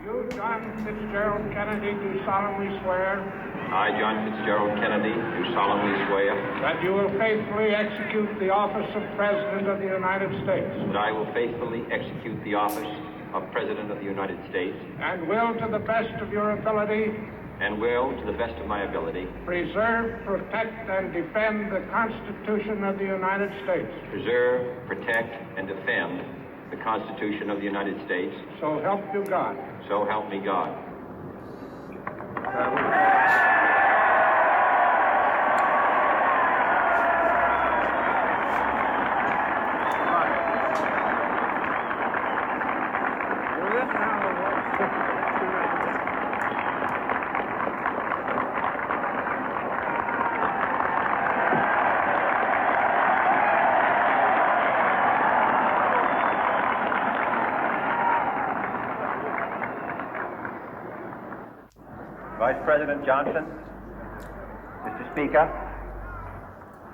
You, John Fitzgerald Kennedy, do solemnly swear. I, John Fitzgerald Kennedy, do solemnly swear. That you will faithfully execute the office of President of the United States. That I will faithfully execute the office of President of the United States. And will, to the best of your ability. And will, to the best of my ability. Preserve, protect, and defend the Constitution of the United States. Preserve, protect, and defend the Constitution of the United States. So help you God. So help me God. Vice President Johnson, Mr. Speaker,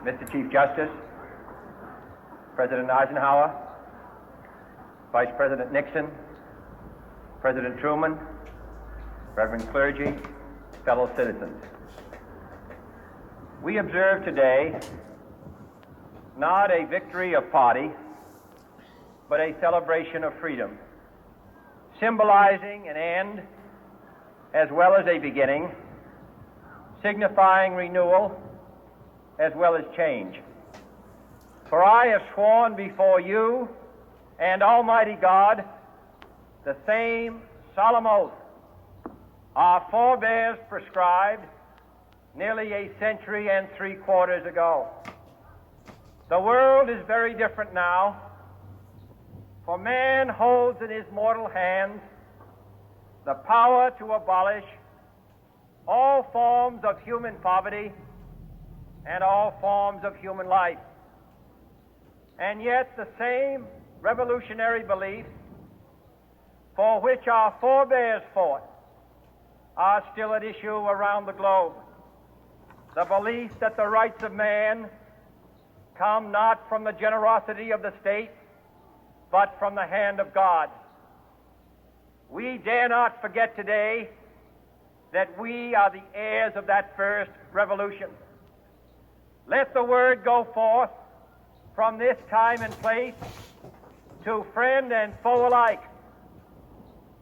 Mr. Chief Justice, President Eisenhower, Vice President Nixon, President Truman, Reverend clergy, fellow citizens. We observe today not a victory of party, but a celebration of freedom, symbolizing an end as well as a beginning, signifying renewal as well as change. For I have sworn before you and Almighty God the same solemn oath our forebears prescribed nearly a century and 3/4 ago. The world is very different now, for man holds in his mortal hands the power to abolish all forms of human poverty and all forms of human life. And yet the same revolutionary beliefs for which our forebears fought are still at issue around the globe. The belief that the rights of man come not from the generosity of the state, but from the hand of God. We dare not forget today that we are the heirs of that first revolution. Let the word go forth from this time and place to friend and foe alike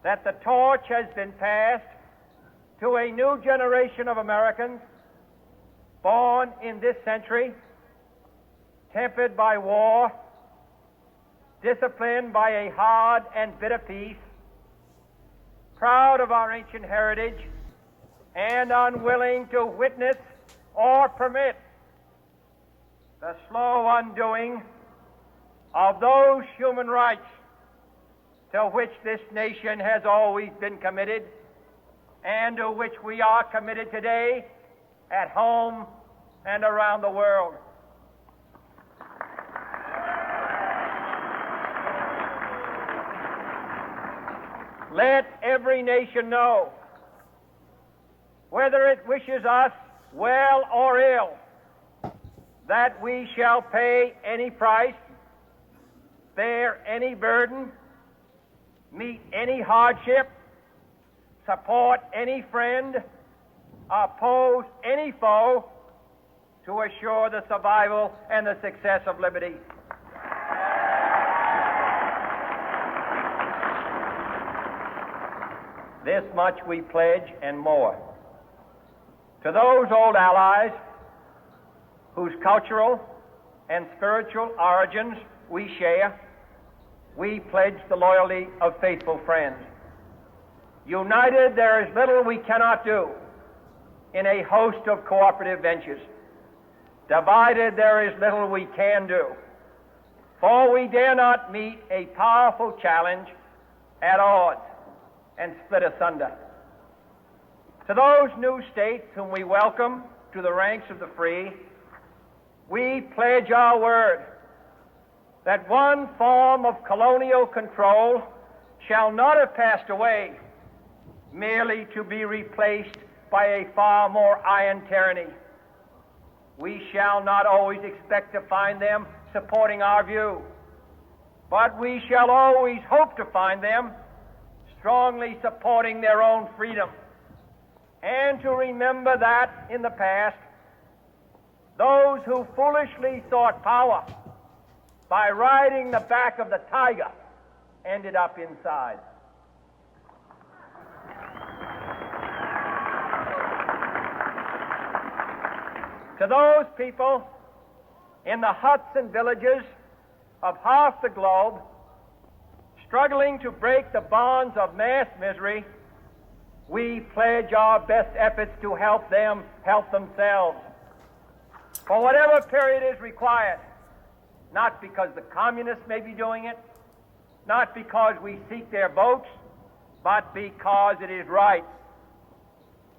that the torch has been passed to a new generation of Americans born in this century, tempered by war, disciplined by a hard and bitter peace, proud of our ancient heritage, and unwilling to witness or permit the slow undoing of those human rights to which this nation has always been committed and to which we are committed today at home and around the world. Let every nation know, whether it wishes us well or ill, that we shall pay any price, bear any burden, meet any hardship, support any friend, oppose any foe to assure the survival and the success of liberty. This much we pledge and more. To those old allies whose cultural and spiritual origins we share, we pledge the loyalty of faithful friends. United, there is little we cannot do in a host of cooperative ventures. Divided, there is little we can do, for we dare not meet a powerful challenge at odds and split asunder. To those new states whom we welcome to the ranks of the free, we pledge our word that one form of colonial control shall not have passed away merely to be replaced by a far more iron tyranny. We shall not always expect to find them supporting our view, but we shall always hope to find them strongly supporting their own freedom, and to remember that in the past, those who foolishly sought power by riding the back of the tiger ended up inside. To those people in the huts and villages of half the globe struggling to break the bonds of mass misery, we pledge our best efforts to help them help themselves for whatever period is required, not because the communists may be doing it, not because we seek their votes, but because it is right.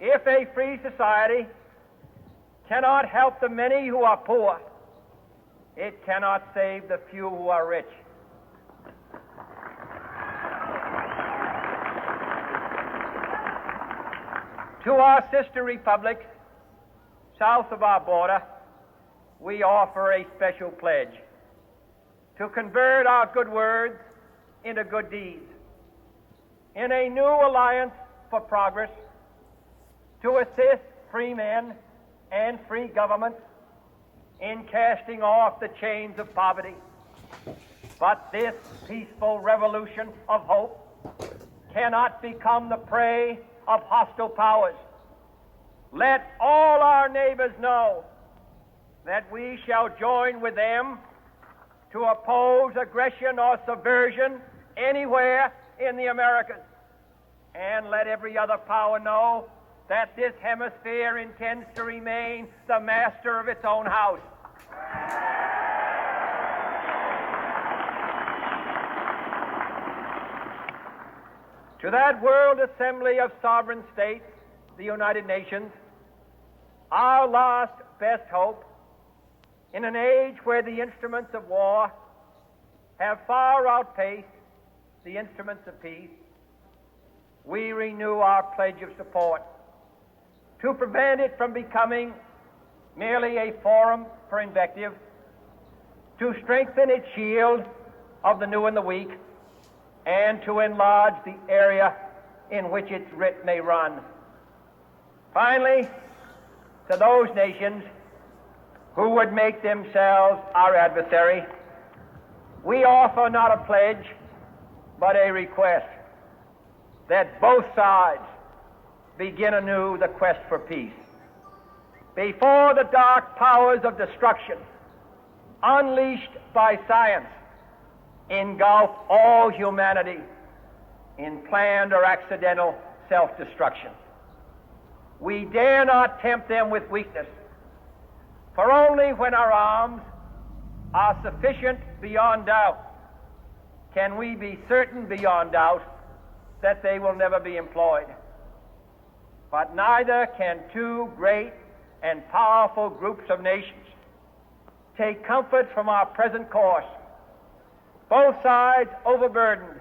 If a free society cannot help the many who are poor, it cannot save the few who are rich. To our sister republics south of our border, we offer a special pledge to convert our good words into good deeds, in a new alliance for progress, to assist free men and free governments in casting off the chains of poverty. But this peaceful revolution of hope cannot become the prey of hostile powers. Let all our neighbors know that we shall join with them to oppose aggression or subversion anywhere in the Americas. And let every other power know that this hemisphere intends to remain the master of its own house. To that World Assembly of Sovereign States, the United Nations, our last best hope, in an age where the instruments of war have far outpaced the instruments of peace, we renew our pledge of support to prevent it from becoming merely a forum for invective, to strengthen its shield of the new and the weak, and to enlarge the area in which its writ may run. Finally, to those nations who would make themselves our adversary, we offer not a pledge, but a request that both sides begin anew the quest for peace. Before the dark powers of destruction, unleashed by science, engulf all humanity in planned or accidental self-destruction, we dare not tempt them with weakness, for only when our arms are sufficient beyond doubt can we be certain beyond doubt that they will never be employed. But neither can two great and powerful groups of nations take comfort from our present course, both sides overburdened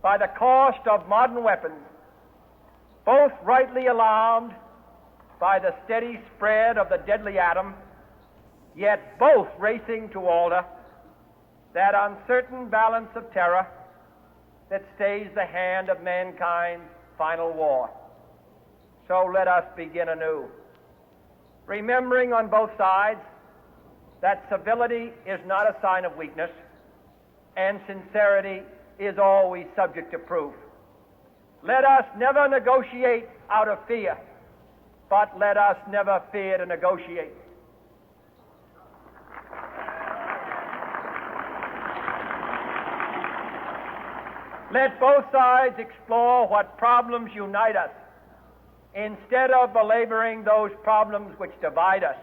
by the cost of modern weapons, both rightly alarmed by the steady spread of the deadly atom, yet both racing to alter that uncertain balance of terror that stays the hand of mankind's final war. So let us begin anew, remembering on both sides that civility is not a sign of weakness, and sincerity is always subject to proof. Let us never negotiate out of fear, but let us never fear to negotiate. Let both sides explore what problems unite us, instead of belaboring those problems which divide us.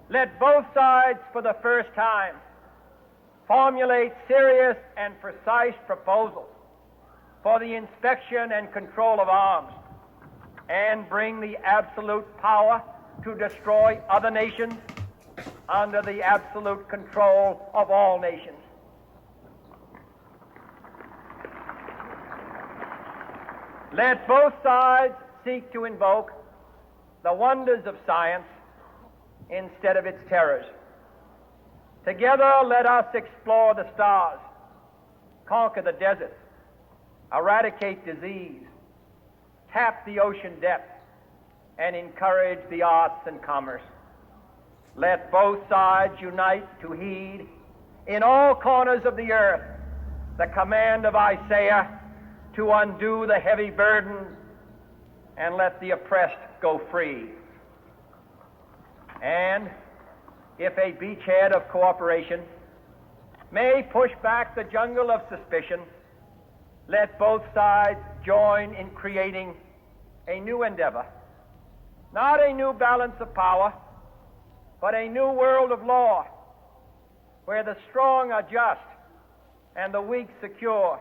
Let both sides, for the first time, formulate serious and precise proposals for the inspection and control of arms, and bring the absolute power to destroy other nations under the absolute control of all nations. Let both sides seek to invoke the wonders of science instead of its terrors. Together, let us explore the stars, conquer the deserts, eradicate disease, tap the ocean depth, and encourage the arts and commerce. Let both sides unite to heed in all corners of the earth the command of Isaiah to undo the heavy burden and let the oppressed go free. And if a beachhead of cooperation may push back the jungle of suspicion, let both sides join in creating a new endeavor, not a new balance of power, but a new world of law, where the strong are just and the weak secure,